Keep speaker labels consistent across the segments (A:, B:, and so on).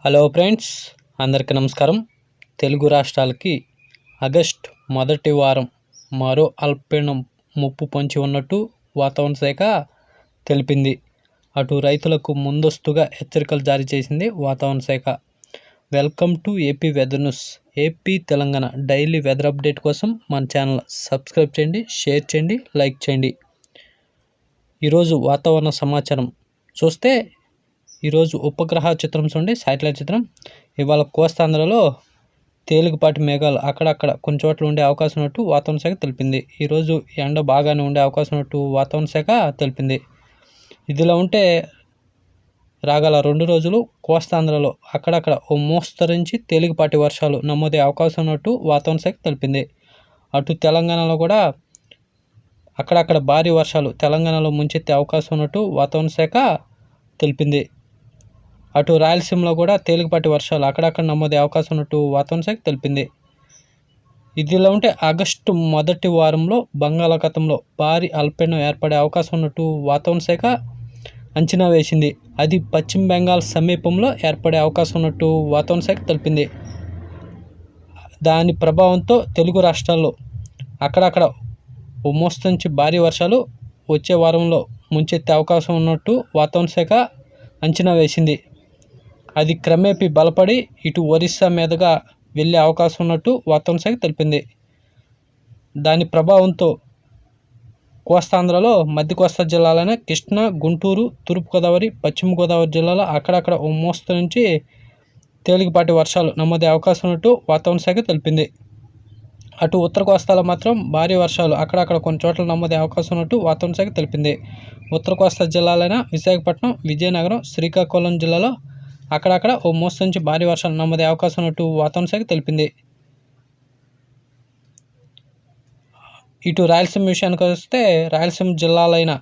A: Hello friends, అందరికీ నమస్కారం. తెలుగు రాష్ట్రాలకి ఆగస్ట్ మొదటి వారం మరో అల్పపీడనం ముప్పు పొంచి ఉన్నట్టు వాతావరణ శాఖ తెలిపింది. అటు రైతులకు ముందస్తుగా హెచ్చరికలు జారీ చేసింది వాతావరణ శాఖ. Welcome to AP weather news. AP Telangana daily weather update కోసం మన ఛానల్ సబ్స్క్రైబ్ చేయండి, షేర్ చేయండి, లైక్ చేయండి. ఈరోజు వాతావరణ సమాచారం చూస్తే, ఈరోజు ఉపగ్రహ చిత్రం చూడండి, శాటిలైట్ చిత్రం. ఇవాళ కోస్తాంధ్రలో తేలికపాటి మేఘాలు అక్కడక్కడ కొన్ని చోట్ల ఉండే అవకాశం ఉన్నట్టు వాతావరణ శాఖ తెలిపింది. ఈరోజు ఎండ బాగానే ఉండే అవకాశం ఉన్నట్టు వాతావరణ శాఖ తెలిపింది. ఇదిలా ఉంటే రాగల 2 రోజులు కోస్తాంధ్రలో అక్కడక్కడ ఓ మోస్తరు నుంచి తేలికపాటి వర్షాలు నమోదే అవకాశం ఉన్నట్టు వాతావరణ శాఖ తెలిపింది. అటు తెలంగాణలో కూడా అక్కడక్కడ భారీ వర్షాలు తెలంగాణలో ముంచెత్తే అవకాశం ఉన్నట్టు వాతావరణ శాఖ తెలిపింది. అటు రాయలసీమలో కూడా తేలికపాటి వర్షాలు అక్కడక్కడ నమోదే అవకాశం ఉన్నట్టు వాతావరణ శాఖ తెలిపింది. ఇదిలా ఉంటే ఆగస్టు మొదటి వారంలో బంగాళాఖాతంలో భారీ అల్పపీడనం ఏర్పడే అవకాశం ఉన్నట్టు వాతావరణ శాఖ అంచనా వేసింది. అది పశ్చిమ బెంగాల్ సమీపంలో ఏర్పడే అవకాశం ఉన్నట్టు వాతావరణ శాఖ తెలిపింది. దాని ప్రభావంతో తెలుగు రాష్ట్రాల్లో అక్కడక్కడ ఓ మోస్తరు నుంచి భారీ వర్షాలు వచ్చే వారంలో ముంచెత్తే అవకాశం ఉన్నట్టు వాతావరణ శాఖ అంచనా వేసింది. అది క్రమేపీ బలపడి ఇటు ఒరిస్సా మీదుగా వెళ్ళే అవకాశం ఉన్నట్టు వాతావరణ శాఖ తెలిపింది. దాని ప్రభావంతో కోస్తాంధ్రలో మధ్య కోస్తా జిల్లాలైన కృష్ణా, గుంటూరు, తూర్పుగోదావరి, పశ్చిమ గోదావరి జిల్లాలో అక్కడక్కడ ఓ మోస్తరు నుంచి తేలికపాటి వర్షాలు నమోదే అవకాశం ఉన్నట్టు వాతావరణ శాఖ తెలిపింది. అటు ఉత్తర కోస్తాలో మాత్రం భారీ వర్షాలు అక్కడక్కడ కొన్ని చోట్ల నమోదే అవకాశం ఉన్నట్టు వాతావరణ శాఖ తెలిపింది. ఉత్తర కోస్తా జిల్లాలైన విశాఖపట్నం, విజయనగరం, శ్రీకాకుళం జిల్లాలో అక్కడక్కడ ఓ మోస్తరు నుంచి భారీ వర్షాలు నమోదే అవకాశం ఉన్నట్టు వాతావరణ శాఖ తెలిపింది. ఇటు రాయలసీమ విషయానికి వస్తే, రాయలసీమ జిల్లాలైన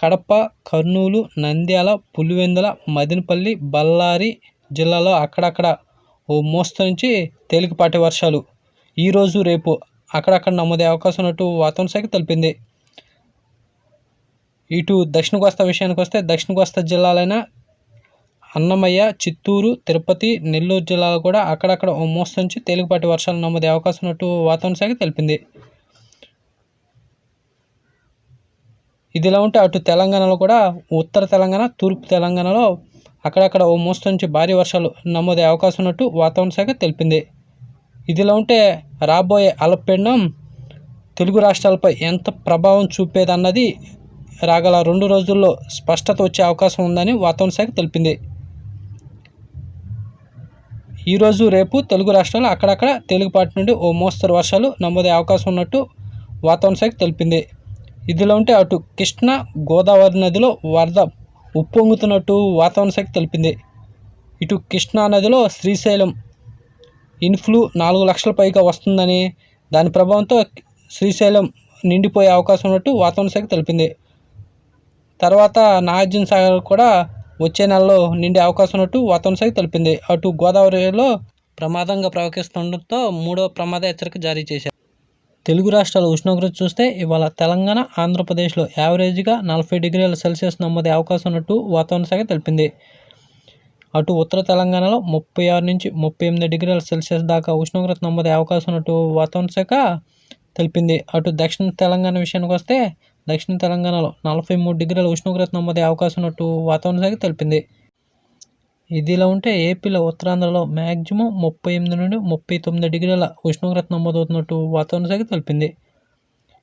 A: కడప, కర్నూలు, నంద్యాల, పులివెందుల, మదనపల్లి, బళ్ళారి జిల్లాలో అక్కడక్కడ ఓ మోస్తరు నుంచి తేలికపాటి వర్షాలు ఈరోజు రేపు అక్కడక్కడ నమోదే అవకాశం ఉన్నట్టు వాతావరణ శాఖ తెలిపింది. ఇటు దక్షిణ కోస్తా విషయానికి వస్తే, దక్షిణ కోస్తా జిల్లాలైన అన్నమయ్య, చిత్తూరు, తిరుపతి, నెల్లూరు జిల్లాలో కూడా అక్కడక్కడ ఓ మోస్తరు నుంచి తేలికపాటి వర్షాలు నమోదే అవకాశం ఉన్నట్టు వాతావరణ శాఖ తెలిపింది. ఇదిలా ఉంటే అటు తెలంగాణలో కూడా ఉత్తర తెలంగాణ, తూర్పు తెలంగాణలో అక్కడక్కడ ఓ మోస్తరు నుంచి భారీ వర్షాలు నమోదే అవకాశం ఉన్నట్టు వాతావరణ శాఖ తెలిపింది. ఇదిలా ఉంటే రాబోయే అల్పపీడనం తెలుగు రాష్ట్రాలపై ఎంత ప్రభావం చూపేదన్నది రాగల 2 రోజుల్లో స్పష్టత వచ్చే అవకాశం ఉందని వాతావరణ శాఖ తెలిపింది. ఈరోజు రేపు తెలుగు రాష్ట్రాలు అక్కడక్కడ తేలికపాటి నుండి ఓ మోస్తరు వర్షాలు నమోదే అవకాశం ఉన్నట్టు వాతావరణ శాఖ తెలిపింది. ఇదిలో ఉంటే అటు కృష్ణా, గోదావరి నదిలో వరద ఉప్పొంగుతున్నట్టు వాతావరణ శాఖ తెలిపింది. ఇటు కృష్ణా నదిలో శ్రీశైలం ఇన్ఫ్లో 4 లక్షల పైగా వస్తుందని, దాని ప్రభావంతో శ్రీశైలం నిండిపోయే అవకాశం ఉన్నట్టు వాతావరణ శాఖ తెలిపింది. తర్వాత నాగార్జున సాగర్ కూడా వచ్చే నెలలో నిండే అవకాశం ఉన్నట్టు వాతావరణ శాఖ తెలిపింది. అటు గోదావరిలో ప్రమాదంగా ప్రవహిస్తుండటంతో 3వ ప్రమాద హెచ్చరిక జారీ చేశారు. తెలుగు రాష్ట్రాల ఉష్ణోగ్రత చూస్తే, ఇవాళ తెలంగాణ, ఆంధ్రప్రదేశ్లో యావరేజ్గా 40 డిగ్రీల సెల్సియస్ నమోదే అవకాశం ఉన్నట్టు వాతావరణ శాఖ తెలిపింది. అటు ఉత్తర తెలంగాణలో 36 నుంచి 38 డిగ్రీల సెల్సియస్ దాకా ఉష్ణోగ్రత నమోదే అవకాశం ఉన్నట్టు వాతావరణ శాఖ తెలిపింది. అటు దక్షిణ తెలంగాణ విషయానికి వస్తే, దక్షిణ తెలంగాణలో 43 డిగ్రీల ఉష్ణోగ్రత నమోదే అవకాశం ఉన్నట్టు వాతావరణ శాఖ తెలిపింది. ఇదిలా ఉంటే ఏపీలో ఉత్తరాంధ్రలో మ్యాక్సిమం 38 నుండి 39 డిగ్రీల ఉష్ణోగ్రత నమోదవుతున్నట్టు వాతావరణ శాఖ తెలిపింది.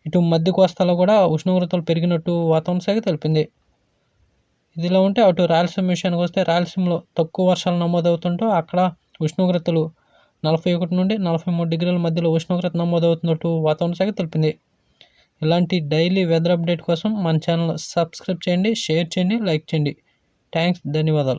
A: ఇటు మధ్య కోస్తాలో కూడా ఉష్ణోగ్రతలు పెరిగినట్టు వాతావరణ శాఖ తెలిపింది. ఇదిలా ఉంటే అటు రాయలసీమ విషయానికి వస్తే, రాయలసీమలో తక్కువ వర్షాలు నమోదవుతుంటూ అక్కడ ఉష్ణోగ్రతలు 41 నుండి 43 డిగ్రీల మధ్యలో ఉష్ణోగ్రత నమోదవుతున్నట్టు వాతావరణ శాఖ తెలిపింది. ఇలాంటి డైలీ వెదర్ అప్డేట్ కోసం మన ఛానల్ సబ్స్క్రైబ్ చేయండి, షేర్ చేయండి, లైక్ చేయండి. థ్యాంక్స్, ధన్యవాదాలు.